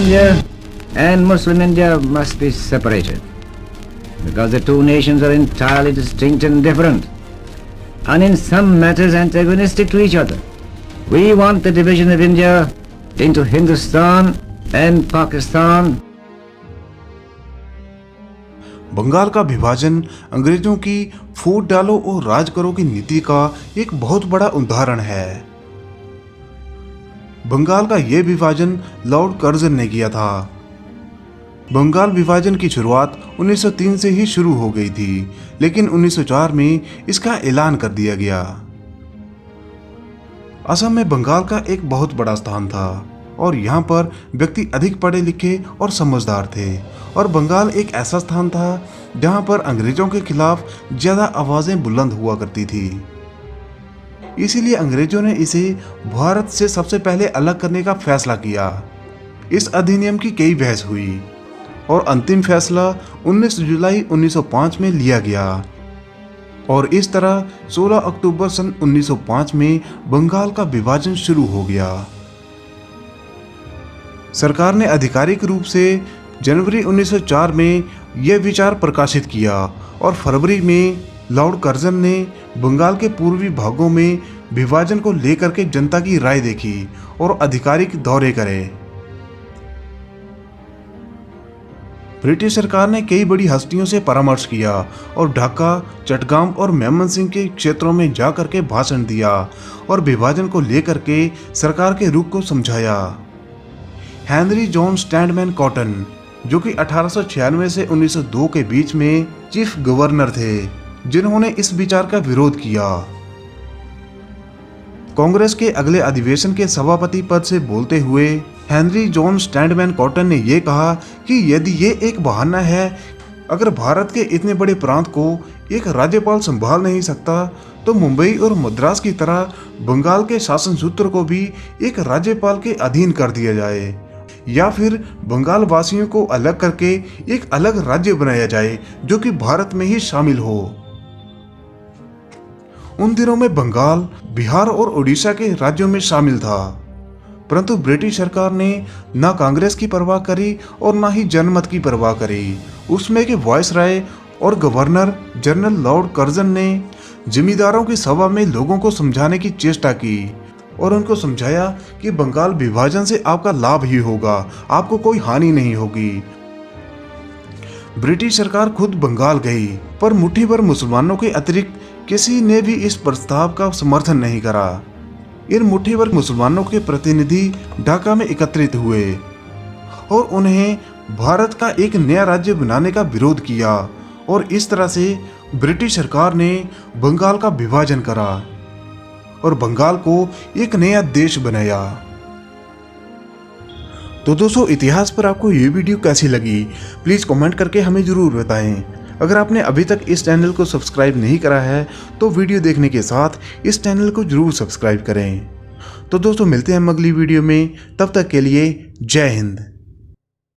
India and Muslim India must be separated, because the two nations are entirely distinct and different, and in some matters antagonistic to each other. We want the division of India into Hindustan and Pakistan. Bengal का विभाजन अंग्रेजों की फूट डालो और राज करो की नीति का एक बहुत बड़ा उदाहरण है। बंगाल का यह विभाजन लॉर्ड कर्जन ने किया था। बंगाल विभाजन की शुरुआत 1903 से ही शुरू हो गई थी, लेकिन 1904 में इसका ऐलान कर दिया गया। असम में बंगाल का एक बहुत बड़ा स्थान था और यहाँ पर व्यक्ति अधिक पढ़े लिखे और समझदार थे, और बंगाल एक ऐसा स्थान था जहाँ पर अंग्रेजों के खिलाफ ज़्यादा आवाज़ें बुलंद हुआ करती थी। इसीलिए अंग्रेजों ने इसे भारत से सबसे पहले अलग करने का फैसला किया। इस अधिनियम की कई बहस हुई और अंतिम फैसला 19 जुलाई 1905 में लिया गया, और इस तरह 16 अक्टूबर सन 1905 में बंगाल का विभाजन शुरू हो गया। सरकार ने आधिकारिक रूप से जनवरी 1904 में यह विचार प्रकाशित किया, और फरवरी में लॉर्ड कर्जन ने बंगाल के पूर्वी भागों में विभाजन को लेकर के जनता की राय देखी और आधिकारिक दौरे करे। ब्रिटिश सरकार ने कई बड़ी हस्तियों से परामर्श किया और ढाका, चटगांव और मेमनसिंह के क्षेत्रों में जाकर के भाषण दिया और विभाजन को लेकर के सरकार के रुख को समझाया। हेनरी जॉन स्टैंडमैन कॉटन, जो कि 1896 से 1902 के बीच में चीफ गवर्नर थे, जिन्होंने इस विचार का विरोध किया। कांग्रेस के अगले अधिवेशन के सभापति पद से बोलते हुए हेनरी जॉन स्टैंडमैन कॉटन ने यह कहा कि यदि ये एक बहाना है, अगर भारत के इतने बड़े प्रांत को एक राज्यपाल संभाल नहीं सकता, तो मुंबई और मद्रास की तरह बंगाल के शासन सूत्र को भी एक राज्यपाल के अधीन कर दिया जाए, या फिर बंगाल वासियों को अलग करके एक अलग राज्य बनाया जाए जो कि भारत में ही शामिल हो। उन दिनों में बंगाल बिहार और उड़ीसा के राज्यों में शामिल था, परंतु ब्रिटिश सरकार ने ना कांग्रेस की परवाह करी और ना ही जनमत की परवाह करी। उसमें के वायसराय और गवर्नर जनरल लॉर्ड कर्जन ने जमींदारों की सभा में लोगों को समझाने की चेष्टा की और उनको समझाया कि बंगाल विभाजन से आपका लाभ ही होगा, आपको कोई हानि नहीं होगी। ब्रिटिश सरकार खुद बंगाल गई, पर मुट्ठी भर मुसलमानों के अतिरिक्त किसी ने भी इस प्रस्ताव का समर्थन नहीं करा। इन मुट्ठी भर मुसलमानों के प्रतिनिधि ढाका में एकत्रित हुए और उन्हें भारत का एक नया राज्य बनाने का विरोध किया, और इस तरह से ब्रिटिश सरकार ने बंगाल का विभाजन करा और बंगाल को एक नया देश बनाया। तो दोस्तों, इतिहास पर आपको ये वीडियो कैसी लगी, प्लीज़ कमेंट करके हमें ज़रूर बताएं। अगर आपने अभी तक इस चैनल को सब्सक्राइब नहीं करा है तो वीडियो देखने के साथ इस चैनल को ज़रूर सब्सक्राइब करें। तो दोस्तों, मिलते हैं हम अगली वीडियो में, तब तक के लिए जय हिंद।